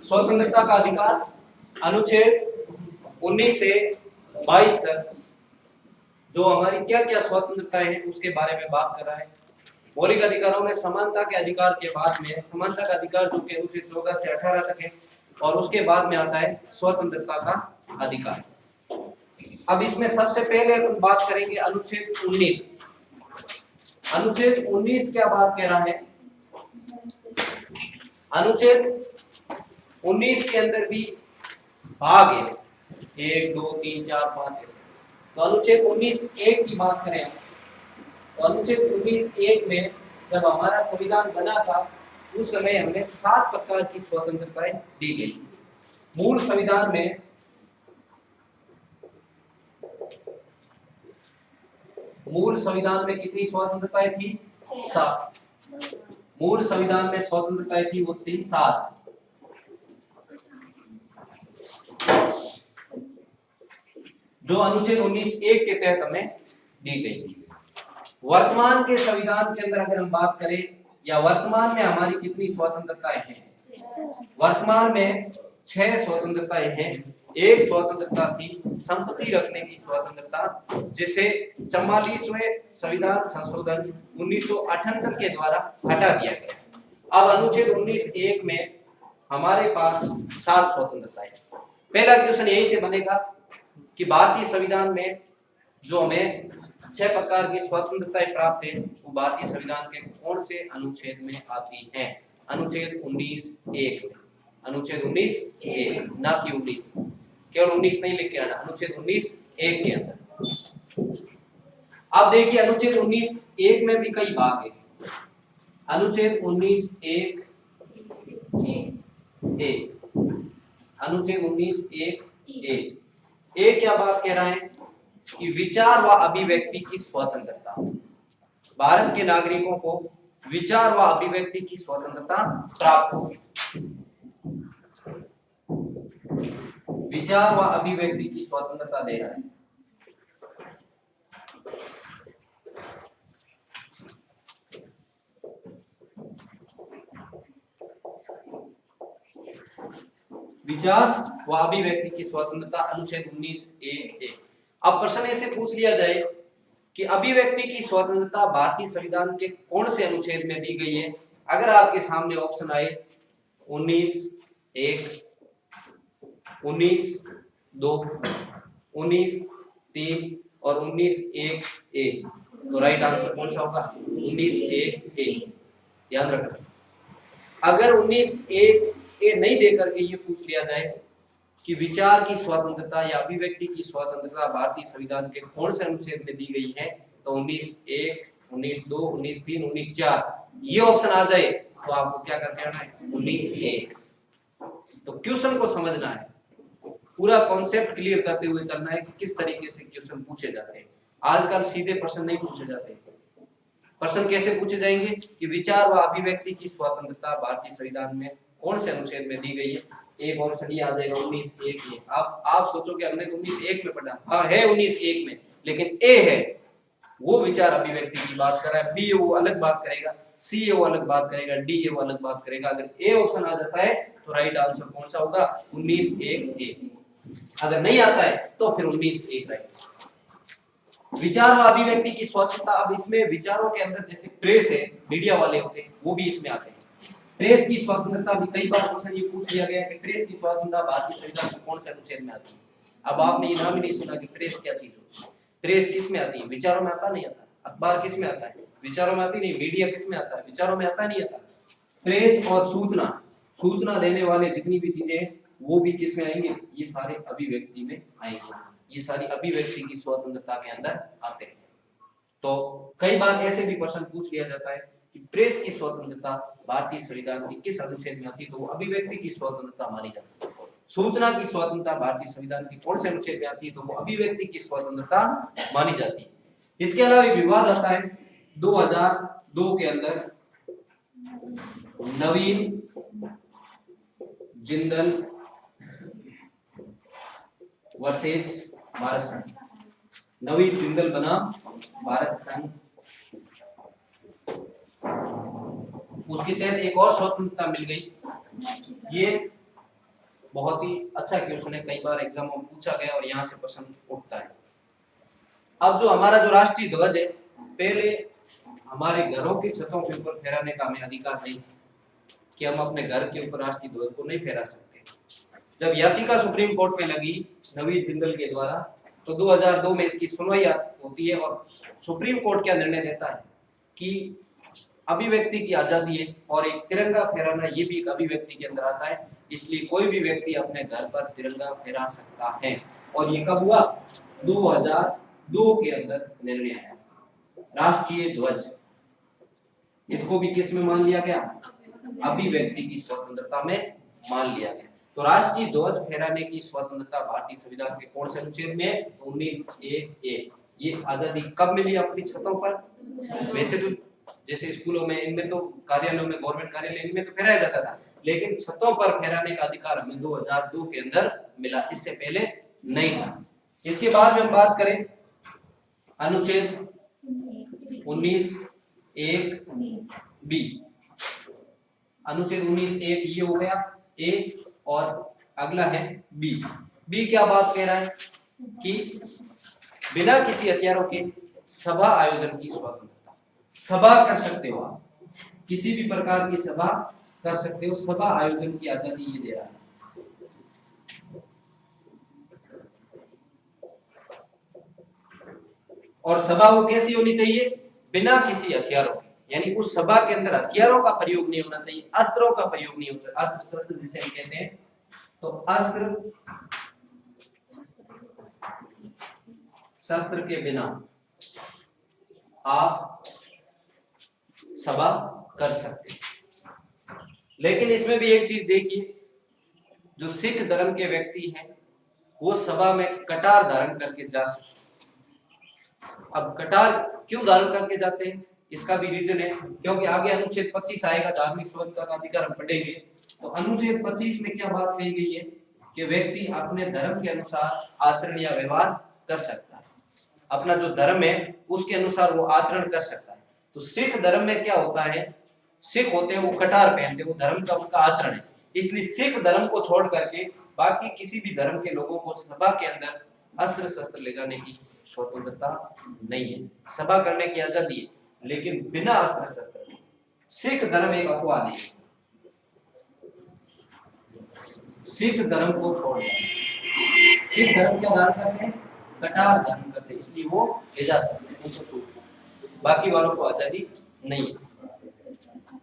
स्वतंत्रता का अधिकार अनुच्छेद 19 से 22 तक जो हमारी क्या क्या स्वतंत्रताएं हैं उसके बारे में बात कर रहा है। मौलिक अधिकारों में समानता के अधिकार के बाद में समानता का अधिकार जो कि अनुच्छेद 14 से 18 तक है और उसके बाद में आता है स्वतंत्रता का अधिकार। अब इसमें सबसे पहले हम बात करेंगे अनुच्छेद 19। अनुच्छेद 19 क्या बात कह रहा है? अनुच्छेद 19 के अंदर भी भाग है 1 2 3 4 5 ऐसे। तो अनुच्छेद 19(1) की बात करें तो अनुच्छेद 19(1) में जब हमारा संविधान बना था उस समय हमें 7 प्रकार की स्वतंत्रताएं दी गई। मूल संविधान में कितनी स्वतंत्रताएं थी? 7। मूल संविधान में स्वतंत्रताएं थी वो थी 7। जो अनुच्छेद 19(1) के तहत हमें दी गई थी। वर्तमान के संविधान के अंदर अगर हम बात करें या वर्तमान में हमारी कितनी स्वतंत्रताएं हैं? वर्तमान में 6 स्वतंत्रताएं हैं। एक स्वतंत्रता थी संपत्ति रखने की स्वतंत्रता, जिसे 44वें संविधान संशोधन 1978 के द्वारा हटा दिया गया। अब अनुच्छेद 19(1) में हमारे पास 7 स्वतंत्रताएं। पहला क्वेश्चन यही से बनेगा कि भारतीय संविधान में जो हमें 6 प्रकार की स्वतंत्रताएं प्राप्त है वो भारतीय संविधान के कौन से अनुच्छेद में आती हैं? अनुच्छेद 19(1) में। अनुच्छेद 19(1) ना कि 19, केवल 19 नहीं लिख के आना, अनुच्छेद 19(1) के अंदर। अब देखिए अनुच्छेद 19(1) में भी कई भाग है। अनुच्छेद 19(1) अनुच्छेद 19(1) ए क्या बात कह रहा है कि विचार व अभिव्यक्ति की स्वतंत्रता। भारत के नागरिकों को विचार व अभिव्यक्ति की स्वतंत्रता प्राप्त होगी। विचार व अभिव्यक्ति की स्वतंत्रता दे रहा है। विचार व अभिव्यक्ति की स्वतंत्रता अनुच्छेद 19(1). अब प्रश्न ऐसे पूछ लिया जाए कि अभिव्यक्ति की स्वतंत्रता भारतीय संविधान के कौन से अनुच्छेद में दी गई है? अगर आपके सामने ऑप्शन आए 19(1), 19(2), 19(3) और 19(1)(a), तो राइट आंसर कौन सा होगा? 19(1)(a। ध्यान रखना, अगर 19(1)(a) नहीं देकर के ये पूछ लिया जाए कि विचार की स्वतंत्रता या अभिव्यक्ति की स्वतंत्रता भारतीय संविधान के कौन से अनुच्छेद में दी गई है, तो 19(1), 19(2), 19(3), 19(4) ये ऑप्शन आ जाए तो आपको क्या करके आना है? 19(1). तो क्वेश्चन को समझना है, पूरा कॉन्सेप्ट क्लियर करते हुए चलना है कि किस तरीके से क्वेश्चन पूछे जाते हैं। आजकल सीधे प्रश्न नहीं पूछे जाते। प्रश्न कैसे पूछे जाएंगे कि विचार व अभिव्यक्ति की स्वतंत्रता भारतीय संविधान में कौन से अनुच्छेद में दी गई है? एक ऑप्शन ये आ जाएगा 19(1). आप सोचोगे हमने तो 19(1) में पढ़ा। हाँ है 19(1) में, लेकिन ए है वो विचार अभिव्यक्ति की बात कर रहा है, बी है वो अलग बात करेगा, सी है वो अलग बात करेगा, डी है वो अलग बात करेगा। अगर ए ऑप्शन आ जाता है तो राइट आंसर कौन सा होगा? 19(1)(a। अगर नहीं आता है तो फिर 19(1) राइट। विचार व अभिव्यक्ति की स्वतंत्रता। अब इसमें विचारों के अंदर जैसे प्रेस है, मीडिया वाले होते हैं, वो भी इसमें आते हैं। प्रेस की स्वतंत्रता भी कई बार क्वेश्चन ये पूछ लिया गया कि प्रेस की स्वतंत्रता भारतीय संविधान के कौन से अनुच्छेद में आती है? अब आपने ये नाम ही नहीं सुना कि प्रेस क्या चीज है। प्रेस किस में आती है? विचारों में आता नहीं आता। अखबार किस में आता है? विचारों में आती नहीं। मीडिया किस में आता है? विचारों में आता नहीं आता। प्रेस और सूचना देने वाले जितनी भी चीजें वो भी किस में आएंगे? ये सारे अभिव्यक्ति में आएंगे। ये सारी अभिव्यक्ति की स्वतंत्रता के अंदर आते हैं। तो कई बार ऐसे भी प्रश्न पूछ लिया जाता है कि प्रेस की स्वतंत्रता भारतीय संविधान के किस अनुच्छेद में आती है? तो वो अभिव्यक्ति की स्वतंत्रता मानी जाती है। सूचना की स्वतंत्रता भारतीय संविधान के कौन से अनुच्छेद में आती है? तो वो अभिव्यक्ति की स्वतंत्रता मानी जाती है। इसके अलावा एक विवाद आता है 2002 के अंदर, नवीन जिंदल वर्सेज भारत संघ। नवीन जिंदल बना भारत संघ, उसके तहत एक और स्वतंत्रता मिल गई ये बहुत ही अच्छा क्वेश्चन है, कई बार एग्जाम में पूछा गया और यहाँ से प्रश्न उठता है। अब जो हमारा जो राष्ट्रीय ध्वज है, पहले हमारे घरों की छतों के ऊपर फहराने का हमें अधिकार नहीं था कि हम अपने घर के ऊपर राष्ट्रीय ध्वज को नहीं फहरा सकते। जब याचिका सुप्रीम कोर्ट में लगी नवीन जिंदल के द्वारा, तो 2002 में इसकी सुनवाई होती है और सुप्रीम कोर्ट क्या निर्णय देता है कि अभिव्यक्ति की आजादी है और एक तिरंगा फहराना ये भी एक अभिव्यक्ति के अंदर आता है, इसलिए कोई भी व्यक्ति अपने घर पर तिरंगा फहरा सकता है। और ये कब हुआ? 2002 के अंदर निर्णय आया। राष्ट्रीय ध्वज इसको भी किस में मान लिया गया? अभिव्यक्ति की स्वतंत्रता में मान लिया गया। तो राष्ट्रीय ध्वज फहराने की स्वतंत्रता भारतीय संविधान के कौन से अनुच्छेद में? 19(1)(a)। ये आजादी कब मिली अपनी छतों पर? वैसे तो जैसे स्कूलों में, इनमें तो कार्यालयों में, गवर्नमेंट कार्यालय इनमें तो फहराया जाता था, लेकिन छतों पर फहराने का अधिकार हमें 2002 के अंदर मिला, इससे पहले नहीं था। इसके बाद में हम बात करें अनुच्छेद 19(1)(b), अनुच्छेद 19(1) ये हो गया ए और अगला है बी। बी क्या बात कह रहा है कि बिना किसी हथियारों के सभा आयोजन की स्वतंत्रता। सभा कर सकते हो आप, किसी भी प्रकार की सभा कर सकते हो, सभा आयोजन की आजादी ये दे रहा है। और सभा वो कैसी होनी चाहिए? बिना किसी हथियारों के, यानी उस सभा के अंदर हथियारों का प्रयोग नहीं होना चाहिए, अस्त्रों का प्रयोग नहीं होना चाहिए। अस्त्र शस्त्र जिसे हम कहते हैं, तो अस्त्र शस्त्र के बिना आप सभा कर सकते हैं। लेकिन इसमें भी एक चीज देखिए, जो सिख धर्म के व्यक्ति हैं वो सभा में कटार धारण करके जा सकते हैं। अब कटार क्यों धारण करके जाते हैं, इसका भी रीजन है, क्योंकि आगे अनुच्छेद 25 आएगा, धार्मिक स्वतंत्रता का अधिकार हम पढ़ेंगे। तो अनुच्छेद 25 में क्या बात कही गई है कि व्यक्ति अपने धर्म के अनुसार आचरण या व्यवहार कर सकता है, अपना जो धर्म है उसके अनुसार वो आचरण कर सकता है। तो सिख धर्म में क्या होता है, सिख होते हैं वो कटार पहनते हैं, वो धर्म का उनका आचरण है। इसलिए सिख धर्म को छोड़ करके बाकी किसी भी धर्म के लोगों को सभा के अंदर अस्त्र शस्त्र ले जाने की स्वतंत्रता नहीं है। सभा करने की आजादी है, लेकिन बिना अस्त्र शस्त्र के। सिख धर्म एक अपवाद है, सिख धर्म को छोड़, सिख धर्म क्या धारण करते हैं? कटार धारण करते हैं, इसलिए वो ले जा सकते हैं, उनको छूट, बाकी वालों को आजादी नहीं है।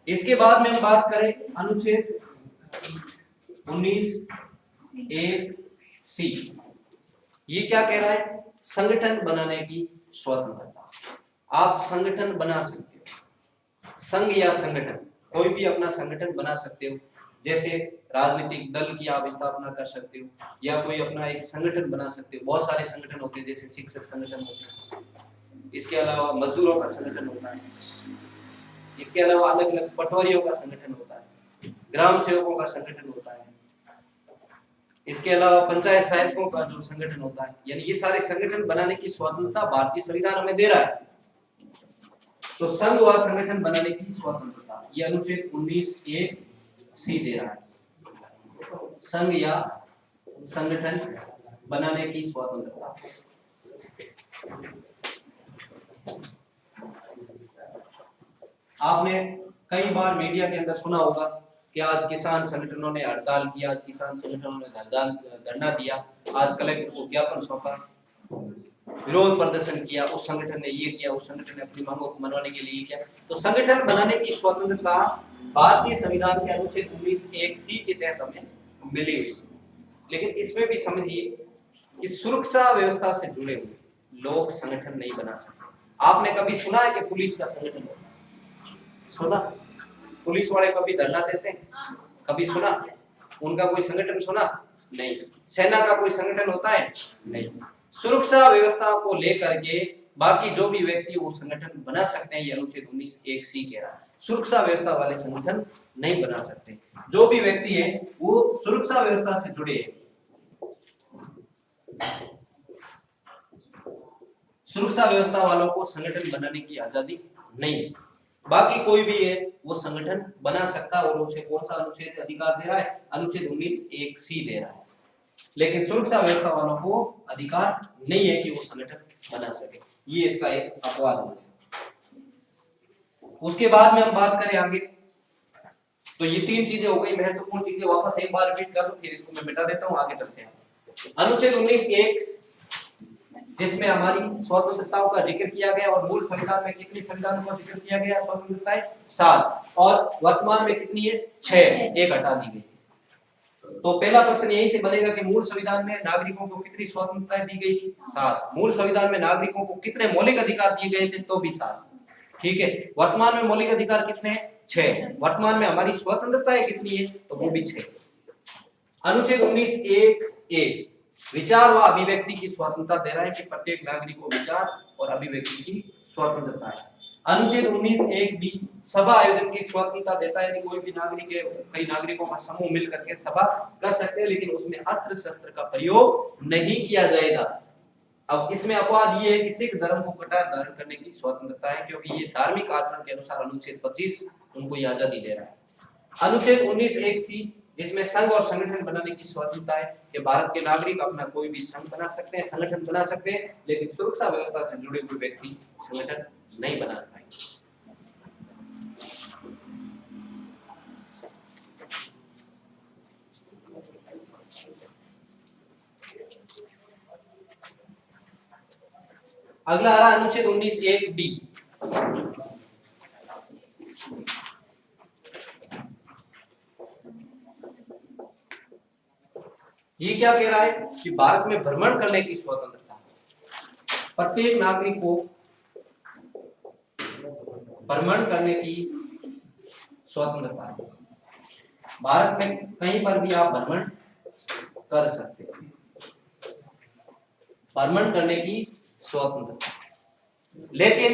इसके बाद में हम बात करें अनुच्छेद 19(1)(c), ये क्या कह रहा है? संगठन बनाने की स्वतंत्रता। आप संगठन बना सकते हो, संघ या संगठन, कोई भी अपना संगठन बना सकते हो। जैसे राजनीतिक दल की आप स्थापना कर सकते हो, या कोई अपना एक संगठन बना सकते हो। बहुत सारे संगठन होते हैं, जैसे शिक्षक संगठन होते हैं, इसके अलावा मजदूरों का संगठन होता है, इसके अलावा अलग अलग पटवारियों का संगठन होता है, ग्राम सेवकों का संगठन होता है, इसके अलावा पंचायत सहायकों का जो संगठन होता है। यानी ये सारे संगठन बनाने की स्वतंत्रता भारतीय संविधान हमें दे रहा है। तो संघ व संगठन बनाने की स्वतंत्रता ये अनुच्छेद 19(1)(c) दे रहा है, संघ या संगठन बनाने की स्वतंत्रता। आपने कई बार मीडिया के अंदर सुना होगा कि आज किसान संगठनों ने हड़ताल किया, आज किसान संगठनों ने धरना दिया, आज कलेक्टर को ज्ञापन सौंपा, विरोध प्रदर्शन किया, उस संगठन ने ये किया, उस संगठन ने अपनी मांगों को मनवाने के लिए किया। तो संगठन बनाने की स्वतंत्रता भारतीय संविधान के अनुच्छेद 19(1)(c) के तहत हमें मिली हुई है। लेकिन इसमें भी समझिए कि सुरक्षा व्यवस्था से जुड़े हुए लोग संगठन नहीं बना सकते। आपने कभी सुना है कि पुलिस का संगठन होता है? सुना? पुलिस वाले कभी धरना देते हैं? कभी सुना? उनका कोई संगठन सुना? नहीं। सेना का कोई संगठन होता है? नहीं। सुरक्षा व्यवस्था को लेकर के बाकी जो भी व्यक्ति वो संगठन बना सकते हैं, ये अनुच्छेद 19(1)(c) कह रहा है। सुरक्षा व्यवस्था वाले संगठन नहीं बना सकते। जो भी व्यक्ति है वो सुरक्षा व्यवस्था से जुड़े हैं, सुरक्षा व्यवस्था वालों को संगठन बनाने की आजादी नहीं है। बाकी कोई भी है वो संगठन बना सकता है। और उसे कौन सा अनुच्छेद अधिकार दे रहा है? अनुच्छेद 19(1)(c) दे रहा है। लेकिन सुरक्षा व्यवस्था वालों को अधिकार नहीं है कि वो संगठन बना सके। ये इसका एक अपवाद है। उसके बाद में हम बात करें आगे, तो ये तीन चीजें हो गई महत्वपूर्ण चीजें। वापस एक बार रिपीट कर दो, फिर इसको मैं मिटा देता हूं, आगे चलते हैं। अनुच्छेद 19(1) जिसमें हमारी स्वतंत्रताओं का जिक्र किया गया, और मूल संविधान में कितनी संविधानों का जिक्र किया गया? स्वतंत्रताएं 7, और वर्तमान में कितनी है? 6, एक हटा दी गई। तो पहला प्रश्न यही से बनेगा कि मूल संविधान में नागरिकों को कितनी स्वतंत्रताएं दी गई थी? 7। मूल संविधान में नागरिकों को कितने मौलिक अधिकार दिए गए थे? तो भी 7। ठीक है। वर्तमान में मौलिक अधिकार कितने हैं? 6। वर्तमान में हमारी स्वतंत्रताएं कितनी है? तो वो भी 6। अनुच्छेद 19(1)(a) विचार व अभिव्यक्ति की स्वतंत्रता दे रहा है कि प्रत्येक नागरिक को विचार और अभिव्यक्ति की स्वतंत्रता है। अनुच्छेद 19(1)(b) सभा आयोजन की स्वतंत्रता देता है कि कोई भी नागरिक है, कई नागरिकों का समूह मिलकर के सभा कर सकते हैं, लेकिन उसमें अस्त्र शस्त्र का प्रयोग नहीं किया जाएगा। अब इसमें अपवाद ये है कि सिख धर्म को कटार धारण करने की स्वतंत्रता है, क्योंकि ये धार्मिक आचरण के अनुसार अनुच्छेद 25 उनको ये आजादी दे रहा है। अनुच्छेद 19(1)(c) जिसमें संघ और संगठन बनाने की स्वतंत्रता है कि भारत के नागरिक अपना कोई भी संघ बना सकते हैं, संगठन बना सकते हैं, लेकिन सुरक्षा व्यवस्था से जुड़े हुए व्यक्ति संगठन नहीं बना पाएंगे। अगला आ रहा अनुच्छेद 19(1)(d) ये क्या कह रहा है कि भारत में भ्रमण करने की स्वतंत्रता, प्रत्येक नागरिक को भ्रमण करने की स्वतंत्रता है। भारत में कहीं पर भी आप भ्रमण कर सकते हैं, भ्रमण करने की स्वतंत्रता। लेकिन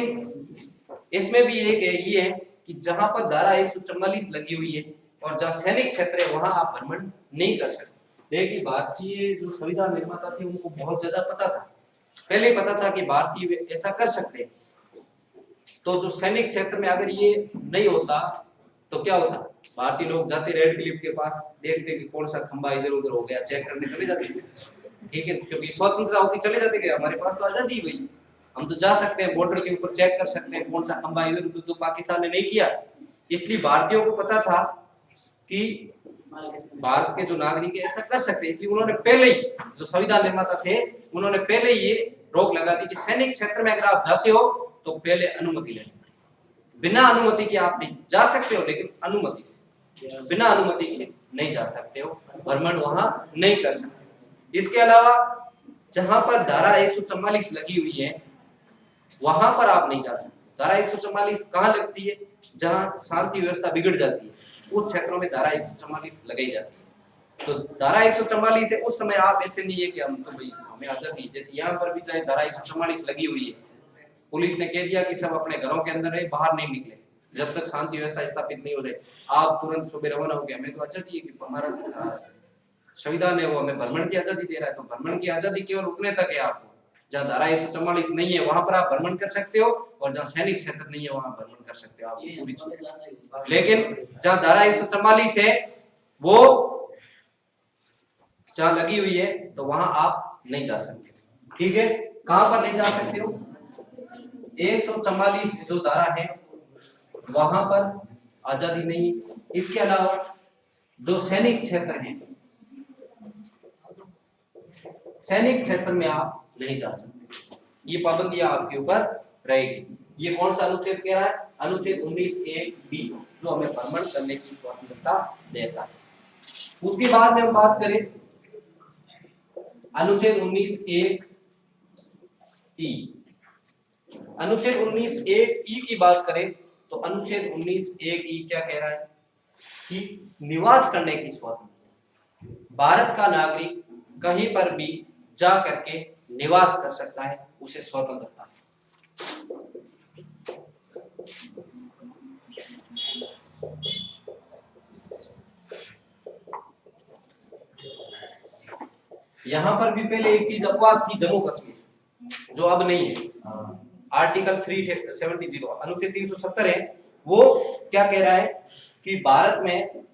इसमें भी एक ये है कि जहां पर धारा 144 लगी हुई है और जहां सैनिक क्षेत्र है वहां आप भ्रमण नहीं कर सकते। लेकिन भारतीय जो संविधान निर्माता थे उनको बहुत ज्यादा पता था, पहले ही पता था कि भारतीय ऐसा कर सकते हैं। तो जो सैनिक क्षेत्र में अगर ये नहीं होता तो क्या होता? भारतीय लोग जाते रेड क्लिफ के पास, देखते कि कौन सा खंबा इधर उधर हो गया, चेक करने चले जाते। ठीक है, क्योंकि स्वतंत्रता होती चले जाते कि हमारे पास तो आजादी हुई, हम तो जा सकते हैं, बॉर्डर के ऊपर चेक कर सकते हैं कौन सा खंबा इधर उधर। तो पाकिस्तान ने नहीं किया, इसलिए भारतीयों को पता था कि भारत के जो नागरिक है ऐसा कर सकते हैं। इसलिए उन्होंने पहले ही, जो संविधान निर्माता थे, उन्होंने पहले ही ये रोक लगा दी कि सैनिक क्षेत्र में अगर आप जाते हो तो पहले अनुमति लेनी, बिना अनुमति के आप नहीं जा सकते हो, लेकिन अनुमति से, बिना अनुमति के नहीं जा सकते हो, भ्रमण वहां नहीं कर सकते। इसके अलावा जहां पर धारा 144 लगी हुई है वहां पर आप नहीं जा सकते। धारा 144 कहां लगती है? जहां शांति व्यवस्था बिगड़ जाती है, उस क्षेत्रों में धारा 144 लगाई जाती है। तो धारा 144 है, उस समय आप ऐसे नहीं है कि हम तो भाई हमें आजादी, जैसे यहाँ पर भी चाहे धारा 144 लगी हुई है, पुलिस ने कह दिया कि सब अपने घरों के अंदर रहे, बाहर नहीं निकले जब तक शांति व्यवस्था स्थापित नहीं हो जाए। आप तुरंत सुबह रवाना हो गया, हमें तो आजादी है कि हमारा संविधान है वो हमें भ्रमण की आजादी दे रहा है, तो भ्रमण की आजादी केवल रुकने तक है। आपको जहाँ धारा 144 नहीं है वहां पर आप भ्रमण कर सकते हो, और जहाँ सैनिक क्षेत्र नहीं है वहां भ्रमण कर सकते हो आप पूरी चीज। लेकिन जहाँ धारा 144 है वो जहाँ लगी हुई है तो वहां आप नहीं जा सकते। ठीक है, कहां पर नहीं जा सकते हो? 144 जो धारा है वहां पर आजादी नहीं। इसके अलावा जो सैनिक क्षेत्र है, सैनिक क्षेत्र में आप नहीं जा सकते, ये पाबंदियां आपके ऊपर रहेगी। ये कौन सा अनुच्छेद कह रहा है? अनुच्छेद 19(1)(b) जो हमें भ्रमण करने की स्वतंत्रता देता है। उसके बाद में हम बात करें अनुच्छेद 19(1)(e) अनुच्छेद 19(1)(e) की बात करें तो अनुच्छेद 19(1)(e) क्या कह रहा है कि निवास करने की स्वतंत्रता। भारत का नागरिक कहीं पर भी जा करके निवास कर सकता है, उसे स्वतंत्रता। यहां पर भी पहले एक चीज अपवाद थी, जम्मू कश्मीर, जो अब नहीं है। आर्टिकल 370 अनुच्छेद 370 है, वो क्या कह रहा है कि भारत में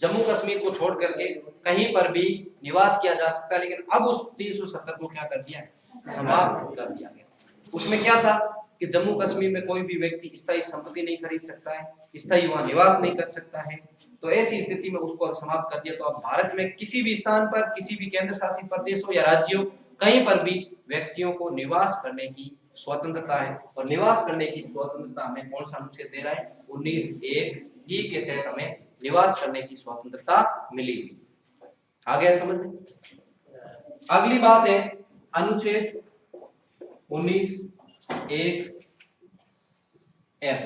जम्मू कश्मीर को छोड़ करके कहीं पर भी निवास किया जा सकता है, लेकिन अब उस 370 को क्या कर दिया, समाप्त कर दिया गया। उसमें क्या था कि जम्मू कश्मीर में कोई भी व्यक्ति स्थायी संपत्ति नहीं खरीद सकता है, स्थायी वहां निवास नहीं कर सकता है, तो ऐसी स्थिति में उसको अब समाप्त कर दिया। तो अब भारत में किसी भी स्थान पर, किसी भी केंद्र शासित प्रदेशों या राज्यों, कहीं पर भी व्यक्तियों को निवास करने की स्वतंत्रता है। और निवास करने की स्वतंत्रता हमें कौन सा अनुच्छेद दे रहा है, 19(1)(e) के तहत हमें निवास करने की स्वतंत्रता मिली हुई। आ गया समझ में? अगली बात है अनुच्छेद 19(1)(f).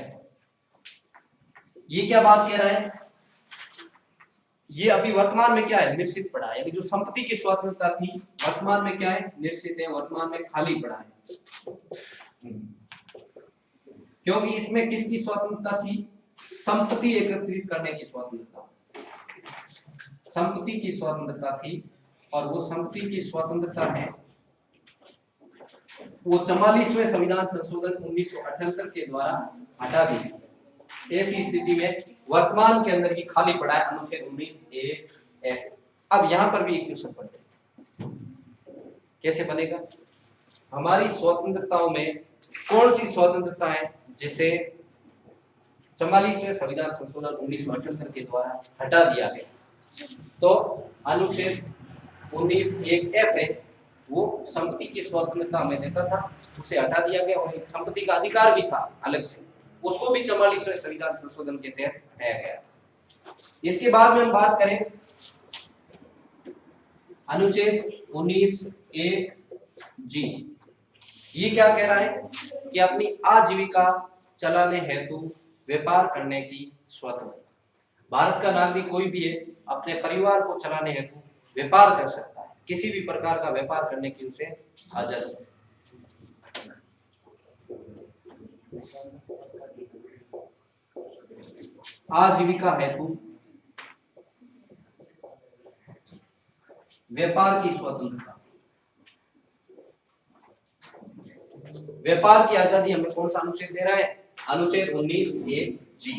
ये क्या बात कह रहा है, ये अभी वर्तमान में क्या है, निश्चित पड़ा है, यानी जो संपत्ति की स्वतंत्रता थी वर्तमान में क्या है, निश्चित है, वर्तमान में खाली पड़ा है। क्योंकि इसमें किसकी स्वतंत्रता थी, संपत्ति एकत्रित करने की स्वतंत्रता, संपत्ति की स्वतंत्रता थी, और वो संपत्ति की स्वतंत्रता है वो 44वें संविधान संशोधन 1978 के द्वारा हटा दी गई। ऐसी स्थिति में वर्तमान के अंदर ही खाली पड़ा है अनुच्छेद 19(1)(f). अब यहां पर भी एक क्वेश्चन पढ़ते हैं, कैसे बनेगा, हमारी स्वतंत्रताओं में कौन सी स्वतंत्रता है जिसे 44वें संविधान संशोधन 1978 के द्वारा हटा दिया गया। तो अनुच्छेद 19(1)(f) है, वो संपत्ति की स्वतंत्रता हमें देता था, उसे हटा दिया गया, और एक संपत्ति का अधिकार भी था अलग से, उसको भी 44वें संविधान संशोधन के तहत हटाया गया। इसके बाद में हम बात करें अनुच्छेद 19(1)(g). ये क्या कह रहा है कि अपनी आजीविका चलाने हेतु व्यापार करने की स्वतंत्रता। भारत का नागरिक कोई भी है अपने परिवार को चलाने हेतु व्यापार कर सकता है, किसी भी प्रकार का व्यापार करने की उसे आजादी है। आजीविका हेतु व्यापार की स्वतंत्रता, व्यापार की आजादी हमें कौन सा अनुच्छेद दे रहा है, अनुच्छेद 19(1)(g).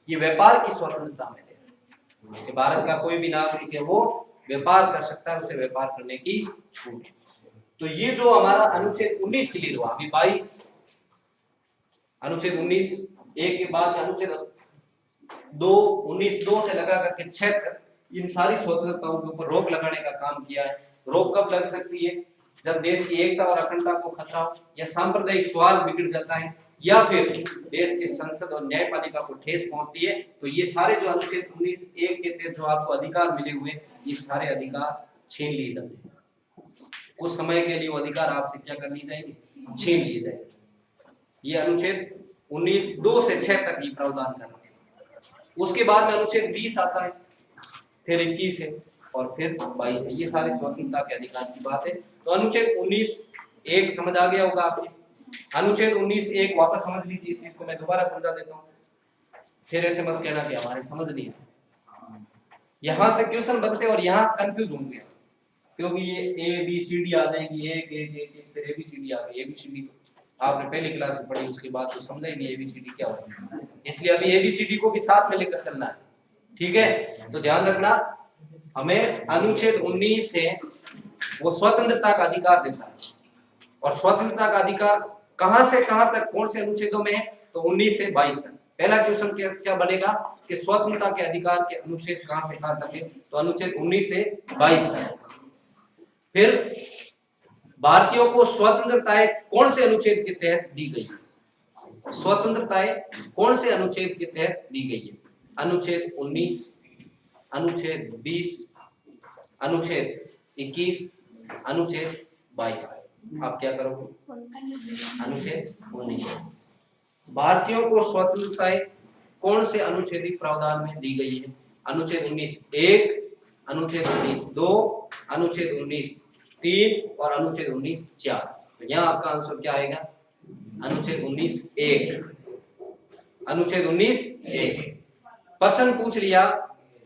ये व्यापार की स्वतंत्रता हमें दे रहा है कि भारत का कोई भी नागरिक है वो व्यापार कर सकता है, उसे व्यापार करने की छूट है। तो ये जो हमारा अनुच्छेद 19 क्लियर हुआ, अभी 22 अनुच्छेद 19(1) के बाद अनुच्छेद 19(2) से लगा करके 6 तक इन सारी स्वतंत्रताओं के ऊपर रोक लगाने का काम किया है। रोक कब लग सकती है, जब देश की एकता और अखंडता को खतरा हो, या सांप्रदायिक स्वार्थ बिगड़ जाता है, या फिर देश के संसद और न्यायपालिका को ठेस पहुंचती है। तो ये सारे जो अनुच्छेद 19(1) के तहत जो आपको अधिकार मिले हुए, ये सारे अधिकार छीन लिए जाते हैं। उस समय के लिए वो अधिकार आपसे क्या कर लिए जाएंगे, छीन लिए जाएंगे। ये अनुच्छेद 19(2) से 6 तक ये प्रावधान कर रहे हैं। उसके बाद में अनुच्छेद 20 आता है, फिर 21 है, और फिर 22 है। ये सारे स्वतंत्रता के अधिकार की बात है। तो अनुच्छेद 19(1) समझ आ गया होगा आपने। अनुच्छेद 19(1) वापस समझ लीजिए, इस चीज को मैं दोबारा समझा देता हूँ, फिर ऐसे मत कहना कि हमारे समझ नहीं है। यहाँ से क्वेश्चन बनते और यहाँ कंफ्यूज होंगे, क्योंकि ये ABCD आ जाएगी, एक फिर ABCD आ गई। ABCD तो आपने पहली क्लास में पढ़ी, उसके बाद तो समझा ही नहीं ABCD क्या होता है, इसलिए अभी ABCD को भी साथ में लेकर चलना है, ठीक है। तो ध्यान रखना, हमें अनुच्छेद 19 से वो स्वतंत्रता का अधिकार देता है, और स्वतंत्रता का अधिकार कहां से कहां तक, कौन से अनुच्छेदों में है, तो 19 से 22 तक। पहला क्वेश्चन क्या बनेगा कि स्वतंत्रता के अधिकार के अनुच्छेद कहां से कहां तक है, तो अनुच्छेद 19 से 22 तक। फिर भारतीयों को स्वतंत्रताएं कौन से अनुच्छेद के तहत दी गई है, स्वतंत्रताएं कौन से अनुच्छेद के तहत दी गई है, अनुच्छेद 19, अनुच्छेद 20, अनुच्छेद 21, अनुच्छेद 22। आप क्या करोगे, अनुच्छेद 19। भारतीयों को स्वतंत्रताएं कौन से अनुच्छेदिक प्रावधान में दी गई है, अनुच्छेद 19(1), अनुच्छेद 19(2), अनुच्छेद 19(3) और अनुच्छेद 19(4). तो यहाँ आपका आंसर क्या आएगा, अनुच्छेद 19(1), अनुच्छेद 19(1). प्रश्न पूछ लिया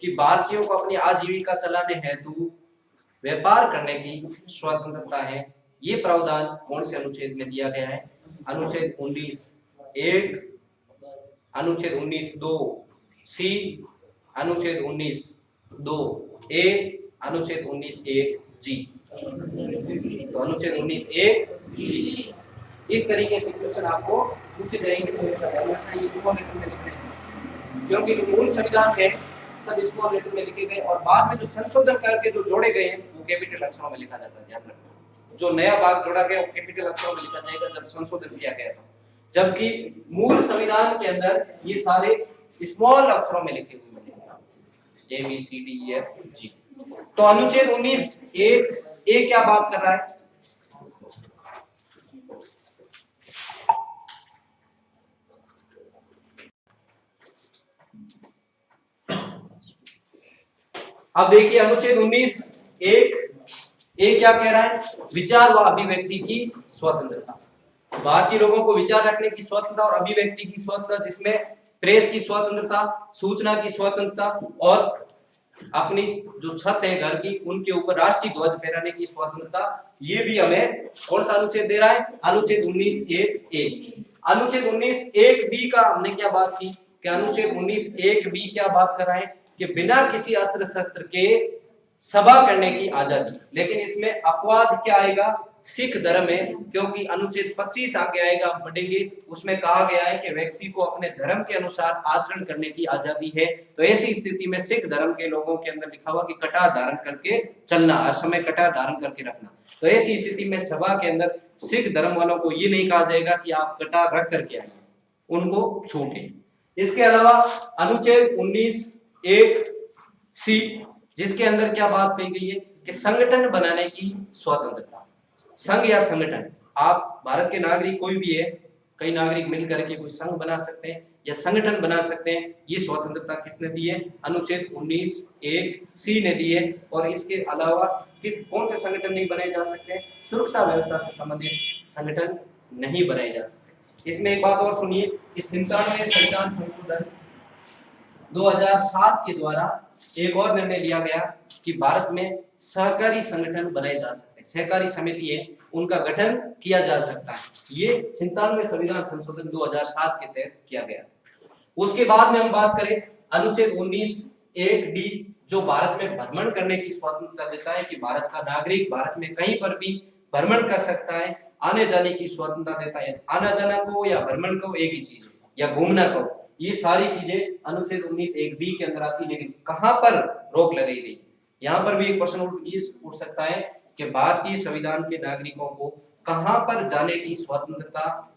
कि भारतीयों को अपनी आजीविका चलाने हेतु व्यापार करने की स्वतंत्रता है, ये प्रावधान कौन से अनुच्छेद में दिया गया है, अनुच्छेद 19(1), अनुच्छेद 19(2) सी, अनुच्छेद 19(2)(a), अनुच्छेद 19(1) जी। तो अनुच्छेद 19(1) जी। इस तरीके से क्वेश्चन आपको पूछे जाएंगे, तो इसका ध्यान रखना, ये स्मॉल लेटर में लिखना है, क्योंकि जो मूल संविधान है सब स्मॉल लेटर में लिखे गए और बाद में जो संशोधन करके जो जोड़े गए हैं वो कैपिटल अक्षरों में लिखा जाता है। ध्यान रखना, जो नया भाग जोड़ा गया वो कैपिटल अक्षरों में लिखा जाएगा जब संशोधन किया गया था, जबकि मूल संविधान के अंदर ये सारे स्मॉल अक्षरों में लिखे हुए मिलेंगे, A B C D E F G. तो अनुच्छेद 19(1)(a) क्या बात कर रहा है? अब देखिए अनुच्छेद 19(1)(a) क्या कह रहा है? विचार व अभिव्यक्ति की स्वतंत्रता। भारतीय लोगों को विचार रखने की स्वतंत्रता और अभिव्यक्ति की स्वतंत्रता, जिसमें प्रेस की स्वतंत्रता, सूचना की स्वतंत्रता और अपनी जो छत है घर की उनके ऊपर राष्ट्रीय ध्वज फहराने की स्वतंत्रता, ये भी हमें कौन सा अनुच्छेद दे रहा है? अनुच्छेद 19(1)(a). अनुच्छेद 19(1)(b) का हमने क्या बात की कि अनुच्छेद 19(1)(b) क्या बात कर रहा है कि बिना किसी अस्त्र शस्त्र के सभा करने की आजादी। लेकिन इसमें अपवाद क्या आएगा? सिख धर्म है, क्योंकि अनुच्छेद 25 आगे आएगा, हम पढ़ेंगे, उसमें कहा गया है कि व्यक्ति को अपने धर्म के अनुसार आचरण करने की आजादी है। तो ऐसी स्थिति में सिख धर्म के लोगों के अंदर लिखा हुआ कि कटार धारण करके चलना, हर समय कटार धारण करके रखना। तो ऐसी स्थिति में सभा के अंदर सिख धर्म वालों को ये नहीं कहा जाएगा कि आप कटार रख करके आइए, उनको छूट है। इसके अलावा अनुच्छेद 19(1)(c), जिसके अंदर क्या बात कही गई है कि संगठन बनाने की स्वतंत्रता। संघ या संगठन, आप भारत के नागरिक कोई भी है, कई नागरिक मिलकर के कोई संघ बना सकते हैं या संगठन बना सकते हैं, ये स्वतंत्रता किसने दी है? अनुच्छेद 19(1)(c) ने दी है। और इसके अलावा कौन से संगठन नहीं बनाए जा सकते? सुरक्षा व्यवस्था से संबंधित संगठन नहीं बनाए जा सकते। इसमें एक बात और सुनिए कि 97वें संविधान संशोधन 2007 के द्वारा एक और निर्णय लिया गया कि भारत में सहकारी संगठन बनाए जा सकते हैं, सहकारी समिति है, उनका गठन किया जा सकता है। ये 97वें संविधान संशोधन 2007 के तहत किया गया। उसके बाद में हम बात करें अनुच्छेद 19(1)(d), जो भारत में भ्रमण करने की स्वतंत्रता देता है कि भारत का नागरिक भारत में कहीं पर भी भ्रमण कर सकता है, आने जाने की स्वतंत्रता देता है। आना जाना को या भ्रमण को एक ही चीज, या घूमना को, ये सारी चीजें अनुच्छेद 19(1)(b) के अंदर आती। लेकिन कहां पर रोक लगाई गई? यहाँ पर भी एक प्रश्न उठ सकता है कि भारतीय संविधान के नागरिकों को कहां पर जाने की स्वतंत्रता,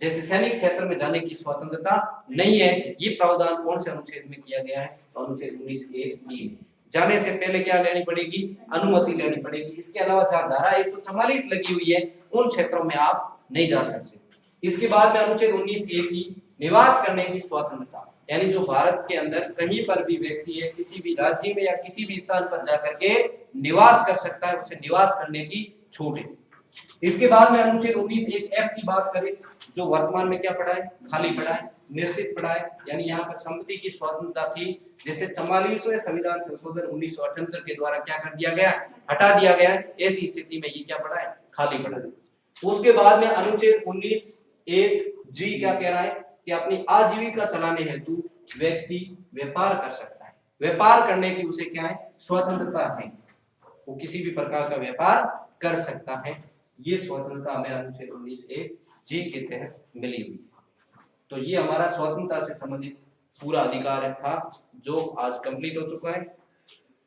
जैसे सैनिक क्षेत्र में जाने की स्वतंत्रता नहीं है। ये प्रावधान कौन से अनुच्छेद में किया गया है? तो अनुच्छेद 19(1)(b). जाने से पहले क्या लेनी पड़ेगी? अनुमति लेनी पड़ेगी। इसके अलावा जहां धारा 144 लगी हुई है उन क्षेत्रों में आप नहीं जा सकते। इसके बाद में अनुच्छेद 19(1)(e), निवास करने की स्वतंत्रता, यानी जो भारत के अंदर कहीं पर भी व्यक्ति है, किसी भी राज्य में या किसी भी स्थान पर जाकर के निवास कर सकता है, उसे निवास करने की छूट है। इसके बाद में अनुच्छेद 19(1)(f) की बात करें, जो वर्तमान में क्या पड़ा है? खाली पड़ा है, निश्चित पड़ा है, यानी यहाँ पर संपत्ति की स्वतंत्रता थी, जिसे 44वें संविधान संशोधन 1978 के द्वारा क्या कर दिया गया? हटा दिया गया है। ऐसी स्थिति में ये क्या पड़ा है? खाली पड़ा है। उसके बाद में अनुच्छेद 19(1)(g) क्या कह रहा है कि अपनी आजीविका चलाने हेतु व्यक्ति व्यापार कर सकता है। व्यापार करने की उसे क्या है? स्वतंत्रता है, वो किसी भी प्रकार का व्यापार कर सकता है। ये स्वतंत्रता हमें अनुच्छेद 19(1)(g) के तहत मिली हुई। तो ये हमारा स्वतंत्रता से संबंधित पूरा अधिकार था, जो आज कंप्लीट हो चुका है।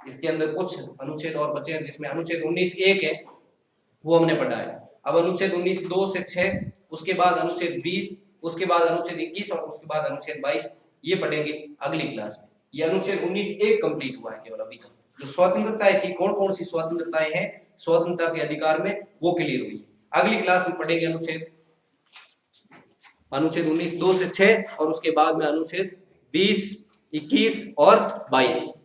इसके अंदर कुछ अनुच्छेद और बचे हैं, जिसमें अनुच्छेद 19(1) है वो हमने पढ़ा है। अब अनुच्छेद 19(2) से 6, उसके बाद अनुच्छेद 20, उसके बाद अनुच्छेद 21 और उसके बाद अनुच्छेद 22, ये पढ़ेंगे अगली क्लास में। ये अनुच्छेद 19(1) कंप्लीट हुआ है केवल अभी तक। जो स्वतंत्रताएं थी, कौन कौन सी स्वतंत्रताएं हैं स्वतंत्रता के अधिकार में, वो क्लियर हुई। अगली क्लास में पढ़ेंगे अनुच्छेद 19(2) से 6 और उसके बाद में अनुच्छेद 20, 21 और 22।